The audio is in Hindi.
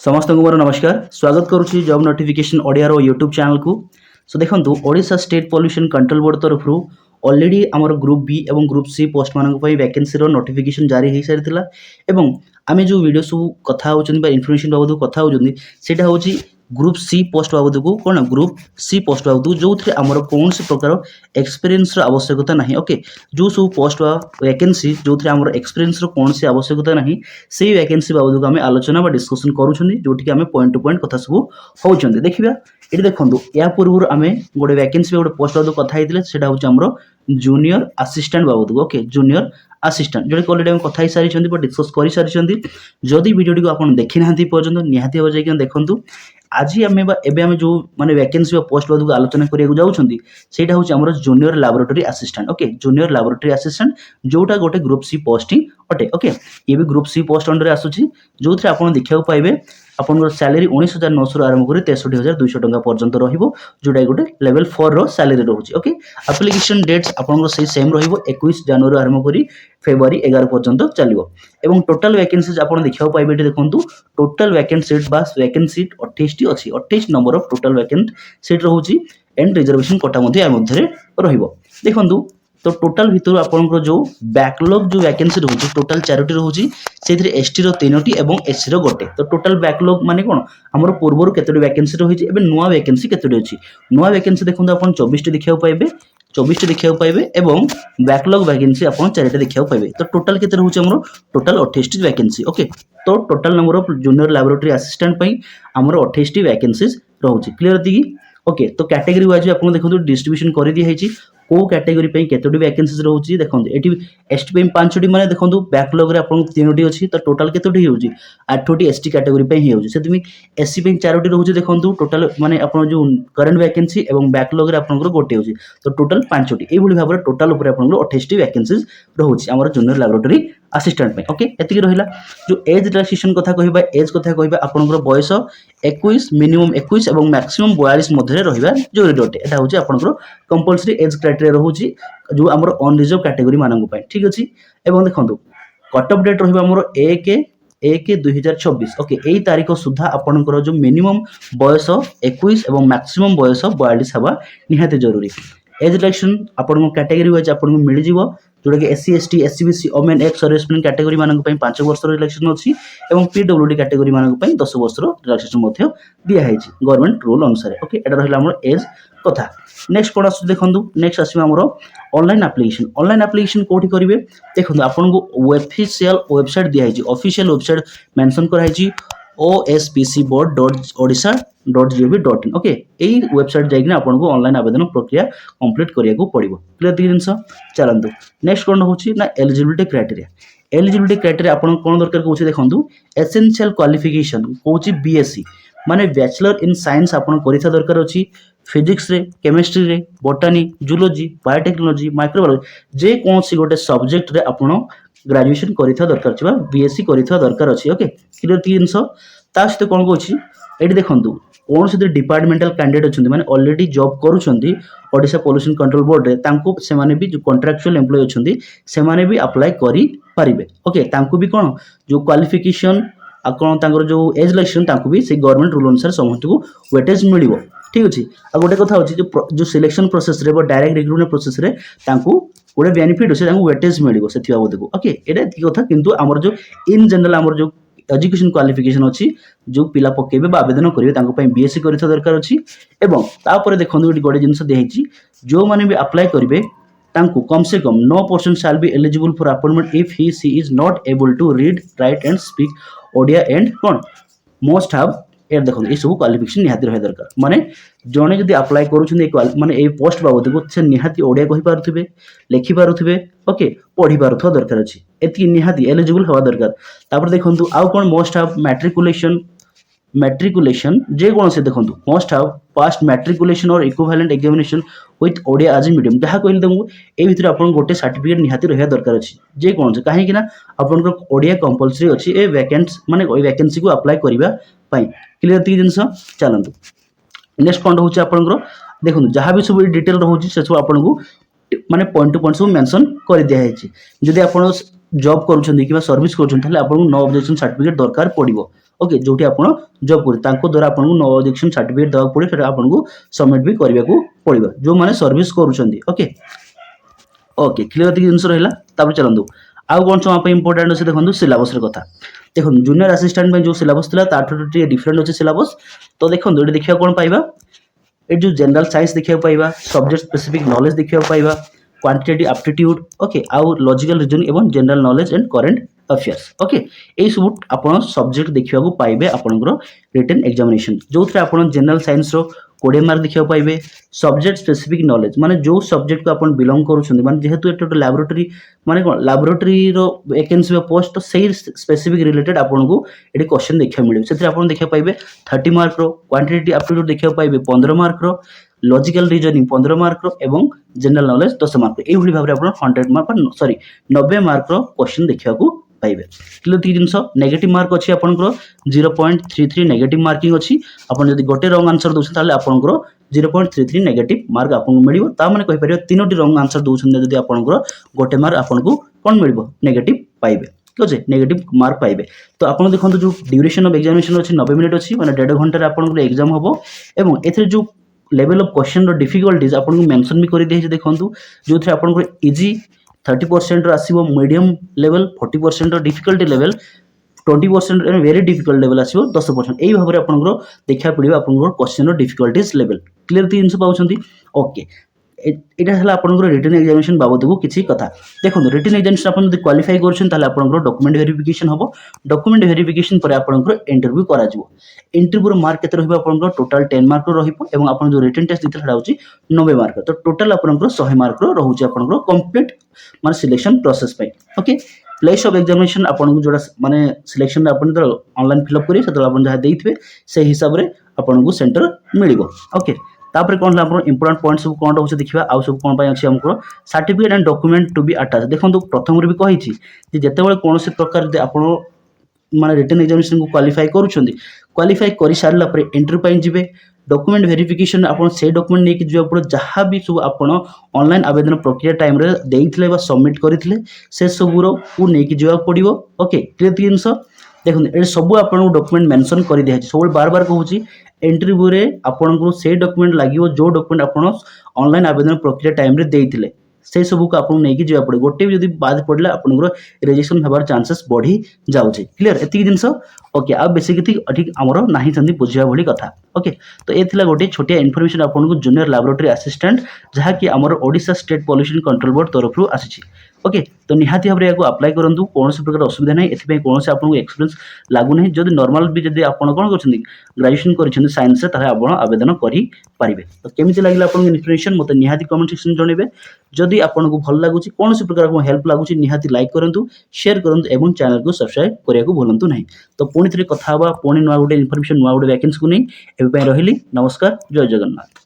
समस्त को मोर नमस्कार स्वागत करुच्ची job notification Odia YouTube channel को। सो देखो Odisha state pollution control board तरफ ऑलरेडी आमर ग्रुप बी और ग्रुप सी पोस्ट मान वैकेंसी नोटिफिकेशन जारी हो सारी आम जो वीडियो सब कथा इनफर्मेशन बाबद कथा होटा हूँ ग्रुप सी पोस्ट बाबद को कौन ग्रुप सी पोस्ट बाबद जो थे आमर कौन प्रकार एक्सपीरियंस आवश्यकता ना। ओके जो सब पोस्ट वैकेंसी जो थे आमर एक्सपीरियंस कौन सी आवश्यकता ना से वैकेंसी बाबद को आम आलोचना डिस्कसन करूँ आम पॉइंट टू पॉइंट कथा सब होती देखा ये देखो या पूर्व आम गोटे वैकेंसी गोटे पोस्ट बाबद कथा से हूँ जूनियर असिस्टेंट बाबद को। ओके जूनियर असिस्टेंट जोटा ऑलरेडी हम कथा सारी डिस्कस कर सारी जदि वीडियो को आप देखी ना पर्यटन निहाती भाव जाए देखूँ आज आम जो माने वैकेंसी पोस्ट बाबद आलोचना करने जाऊँगी से हूँ junior laboratory assistant. Okay junior laboratory assistant जोटा गोटे ग्रुप सी पोस्ट ही अटे। ओके ये भी ग्रुप सी पोस्ट अंडर आसूची जो थे आप देखा पाइबे आपन सैलरी 19,900 आरंभ कर 63,200 टंका पर्यंत रहिबो जोटा गोटे लेवल 4 रो सैलरी रोचे। ओके एप्लिकेशन डेट्स आपन से सेम रहिबो 21 जनवरी आरंभ कर फेब्रुआरी 11 पर्यंत चलिबो एवं टोटल वैकेंसीज आपन देखा पाइबे देखंतु टोटल वैकेंट सीट बास वैकेंट सीट 28 टी अछि 28 number of total vacant seat रहउची एंड रिजर्वेशन कोटा मध्ये आ मध्ये रहिबो देखंतु। तो टोटल भितर आपनकर जो बैकलॉग जो वैकेंसी रहउची टोटल 4टी रहउची सेथरे एसटी रो 3टी एवं एससी रो गोटे। तो टोटल बैकलॉग माने कोन हमर पूर्वरु केतोटी वैकेंसी रहउची एबे नुवा वैकेंसी केतोटी अछि नुवा वैकेंसी देखंतु आपन 24 टी देखिया पाइबे 24 टी देखिया पाइबे एवं बैकलॉग वैकेंसी आपन 4टी देखिया पाइबे। तो टोटल केते रहउची हमर टोटल 28 टी वैकेंसी। ओके तो total number of junior laboratory assistant पई हमर 28 टी वैकेंसीज रहउची क्लियर दिगी। ओके तो कैटेगरी वाइज आपन देखंतु डिस्ट्रीब्यूशन कर दिया हेची को कैटेगरी पे केतोटी वैकेंसीज रहउची देखंतु एटी एसटी पे 5टी माने देखंतु बैकलॉग रे आपन 3टी अछि तो टोटल केतोटी होउची 8टी एसटी कैटेगरी पे ही होउची सेतमी एससी पे 4टी रहउची देखंतु टोटल माने आपन जो करंट वैकेंसी एवं बैकलॉग रे आपन गोटे होउची तो टोटल 5टी एई भली भाबरे टोटल ऊपर आपन 28 टी वैकेंसीज रहउची हमर जूनियर लैबोरेटरी असिस्टेंट पे। ओके एतिकी रहिला जो एज रिलैक्सेशन कथा कहबा एज कथा कहबा आपनकर बयस 21 मिनिमम 21 एवं मैक्सिमम 42 मध्ये रहिबा जरूरी अटे एटा होची आपनकर कंपल्सरी एज क्राइटेरिया रहउची जो हमर अनरिजर्व कैटेगरी मानन पय ठीक अछि एवं देखंतु कट ऑफ डेट रहिबा हमर 1/1/2024। ओके एई तारिख सुधा आपनकर जो मिनिमम बयस 21 एवं मैक्सिमम बयस 42 हवा निहाते जरूरी। एज रिलैक्सेशन आपन कैटेगरी वाइज आपन मिल जिवो जोटा कि SC ST SC BC women ex serviceman category मानन पय 5 वर्ष रिलैक्सेशन अछि एवं पीडब्ल्यूडी कैटेगरी मानन पय 10 वर्ष रिलैक्सेशन मध्ये दिया हेछि गवर्नमेंट रूल अनुसार। ओके एटा रहिला हमर एज कथा। नेक्स्ट कोन आसु देखंतु नेक्स्ट आसी हमर ऑनलाइन एप्लीकेशन कोठी करिवे देखंतु आपन को ऑफिशियल वेबसाइट दिया हेछि ऑफिशियल वेबसाइट मेंशन करा हेछि ospcboard.odisha.gov.in। ओके एई वेबसाइट जाई कि आपन को ऑनलाइन आवेदन प्रक्रिया कंप्लीट करिया को पड़िबो क्लियर दी जिंस चलंतु। नेक्स्ट कोन होछि ना एलिजिबिलिटी क्राइटेरिया आपन कोन दरकार कोछि देखंतु एसेंशियल क्वालिफिकेशन कोछि बीएससी माने बैचलर इन साइंस आपन करिथा दरकार अछि फिजिक्स रे केमिस्ट्री रे बोटानी जूलॉजी बायोटेक्नोलॉजी माइक्रोबायोलॉजी जे कोनसी गोटे सब्जेक्ट रे आपन ग्रेजुएशन करिथा दरकार छिबा बीएससी करिथा दरकार अछि। ओके क्लियर ती जिंस ता सहित कोन कोछि एठी देखंतु कोन से डिपार्टमेंटल कैंडिडेट अछंती माने ऑलरेडी जॉब करूछंती ओडिशा पोल्यूशन कंट्रोल बोर्ड रे तांको से माने भी जो कॉन्ट्रैक्चुअल एम्प्लॉय अछंती से माने भी अप्लाई करि परिबे। ओके तांको भी कोन जो क्वालिफिकेशन आ कोन तांगर जो एज रिलैक्सेशन तांको भी से गवर्नमेंट रूल अनुसार समस्त को वेटेज मिलिबो ठीक अछि। आ गोटे कथा होछि जो सिलेक्शन प्रोसेस रे डायरेक्ट रिक्रूटमेंट प्रोसेस रे तांको गोटे बेनिफिट होछि तांको वेटेज मिलिबो सेति बाबद को। ओके एटा एति कथा किंतु हमर जो इन जनरल हमर जो एजुकेशन क्वालिफिकेशन अछि जो पिला पकेबे बा आवेदन करिवे तांको पय बीएससी करिथा दरकार अछि एवं तापर देखंतु गोटे जिंस देहिछि जो माने भी अप्लाई करिवे तांको कम से कम 9% shall be eligible for appointment if he she is not able to read write and speak Odia and कोन मोस्ट हैव ए देखो ए सब क्वालिफिकेशन निहाती रहे दरकार माने जने जदी अप्लाई करूछन माने ए पोस्ट बाबद को से निहाती ओडिया कहि पारुथिबे लिखि पारुथिबे ओके पढ़ी पारुथवा दरकार अछि एति निहाती एलिजिबल हवा दरकार। तापर देखंतु आउ कोन मोस्ट हैव मैट्रिकुलेशन जे कोन से देखंतु must have passed matriculation or equivalent examination with Odia as medium जहा कहले दमु ए भितर आपन गोटे सर्टिफिकेट निहाती रहया दरकार अछि जे कोन से काहे कि ना आपन को ओडिया कंपल्सरी अछि ए वैकेंसी माने ओइ वैकेंसी को अप्लाई करिबा पई क्लियर ती जिंस चलंतु। नेक्स्ट पॉइंट होछि आपन को देखंतु जहा भी सब डिटेल रहउछि से सब आपन को माने पॉइंट टू पॉइंट सब मेंशन कर दिया हेछि जदी आपन जॉब करूछन कि सर्विस करूछन ताले आपन नो ऑब्जेक्शन सर्टिफिकेट दरकार पड़िबो। ओके जोटी आपण जॉब कर तांको द्वारा आपन नो ऑब्जेक्शन सर्टिफिकेट दवा पड़े सेटा आपन को सबमिट भी करबा को पड़िबो जो माने सर्विस करूछंदी ओके ओके क्लियर एतिक जिनस रहिला तापर चलंदु आउ कोन सम इंपोर्टेंट अछि देखंदु सिलेबस रे कथा देखंदु जूनियर असिस्टेंट में जो सिलेबस थिला ताठो टे डिफरेंट अछि सिलेबस तो देखंदु एटी देखिया कोन पाइबा ए जो जनरल साइंस देखिया पाइबा सब्जेक्ट स्पेसिफिक नॉलेज देखिया पाइबा क्वांटिटेटिव एप्टीट्यूड ओके आउ लॉजिकल रीजनिंग एवं general knowledge and current affairs okay ए सब आपण सब्जेक्ट देखिया को पाइबे आपनकर रिटन एग्जामिनेशन जो थे आपण जनरल साइंस रो 20 मार्क देखिया पाइबे सब्जेक्ट स्पेसिफिक नॉलेज माने जो सब्जेक्ट को आपण बिलोंग करूछन माने जेहेतु एटा लैबोरेटरी माने कोन लैबोरेटरी रो वैकेंसी पोस्ट तो सही स्पेसिफिक रिलेटेड आपण को एटी क्वेश्चन देखिया मिले सेतिर आपण देखिया पाइबे 30 मार्क रो क्वांटिटेटिव एप्टीट्यूड देखिया पाइबे 15 मार्क रो लॉजिकल रीजनिंग 15 मार्क रो एवं जनरल नॉलेज 10 मार्क एई भली भाबरे आपण 100 मार्क सॉरी 90 मार्क रो क्वेश्चन देखिया को पाइबे क्लियर ती जिंस नेगेटिव मार्क अछि आपनकर 0.33 नेगेटिव मार्किंग अछि आपण जदी गोटे रॉन्ग आंसर दोछ ताले आपनकर 0.33 नेगेटिव मार्क आपन मिलिबो ता माने कहि परियो तीनोटी रॉन्ग आंसर दोछन जदी आपनकर गोटे मार्क आपनको कोन मिलिबो नेगेटिव पाइबे ठीक अछि नेगेटिव मार्क पाइबे तो आपण देखंतु जो ड्यूरेशन ऑफ एग्जामिनेशन अछि 90 मिनिट अछि माने 1.5 घंटा रे आपनकर एग्जाम होबो एवं एथरे जो लेवल ऑफ क्वेश्चन रो डिफिकल्टीज आपन को मेंशन भी करि देहि देखंतु जो थे आपनकर इजी 30% आसीबो medium level 40% difficulty level 20% very difficult level आसीबो 10% एई भाबरे आपनकर देखा पड़िबो आपनकर क्वेश्चन रो डिफिकल्टीज लेवल क्लियर ती जिंस पाउछंती ओके एटा हला आपनकर रिटन एग्जामिनेशन बाबतको किछि कथा देखो रिटन एग्जामिनेशन आपन जदि क्वालिफाई करछन ताले आपनकर डॉक्यूमेंट वेरिफिकेशन हबो डॉक्यूमेंट वेरिफिकेशन पर आपनकर इंटरव्यू करा जिवो इंटरव्यू रो मार्क केते रहबो आपनकर टोटल 10 मार्क रो रहिबो एवं आपन जो रिटन टेस्ट दिथला होची 90 मार्क तो टोटल आपनकर 100 मार्क रो रहउची आपनकर कंप्लीट माने सिलेक्शन प्रोसेस पे ओके प्लेस ऑफ एग्जामिनेशन आपन जोड़ा माने सिलेक्शन आपन तो ऑनलाइन फिल अप करी सेतो आपन जहा देइथबे से हिसाब रे आपन को सेंटर मिलिबो ओके तापर कोन आपन इंपोर्टेंट पॉइंट सब कोन होछ देखिबा आ सब कोन पय अछि हमको certificate and document to be attach देखंतु प्रथम रे भी कहिछि जे जेतेबेले कोनोसी प्रकार जे आपन माने रिटन एग्जामिनेशन को क्वालिफाई करूछंदी क्वालिफाई करि सारला पर एंट्री पय जिवे डॉक्यूमेंट वेरिफिकेशन आपन से डॉक्यूमेंट नेकी जो आपन जहां भी सब आपन ऑनलाइन आवेदन प्रक्रिया टाइम रे देइथिले बा सबमिट करिथिले से सब रो को नेकी जिवा पड़िबो ओके क्लियर जिंस देखुन ए सब आपन डॉक्यूमेंट मेंशन करि देहा सब बार बार कहूची इंटरव्यू रे आपन को से डॉक्यूमेंट लागिवो जो डॉक्यूमेंट आपन ऑनलाइन आवेदन प्रक्रिया टाइम रे देइथिले से सब को आपन नेकी जिवा पड़े गोटे भी जदी बाद पड़ला आपन को रजिस्ट्रेशन हबार चांसेस बढ़ी जाउछे क्लियर एति जिंस ओके आ बेसिक ठीक हमरो नाही चंदी बुझिया भली कथा ओके तो ए थिला गोटे छोटिया इन्फॉर्मेशन आपन को जूनियर लैबोरेटरी असिस्टेंट जहा कि हमरो Odisha state pollution control board तरफ रु आसी ओके तो निहाती भाबरे याको अप्लाई करंतु कोनोसी प्रकार असुविधा नै एथि पे कोनोसी आपन को एक्सपीरियंस लागु नै जदी नॉर्मल भी जदी आपन कोन करछन्ती ग्रेजुएशन करछन्ती साइंस से ताहे आपन आवेदन करि पारिबे तो केमिति लागिला आपन इन्फॉर्मेशन मते निहाती कमेंट सेक्शन जणेबे जदी आपन को भल लागुची कोनोसी प्रकार को हेल्प लागुची निहाती लाइक करंतु शेयर करंतु एवं चैनल को सब्सक्राइब करिया को भूलंतु नै तो पुणी थरे कथा हबा पुणी नुआ गोटे इन्फॉर्मेशन नुआ गोटे वैकेंसी को नै एबे पे रहिली नमस्कार जय जगन्नाथ।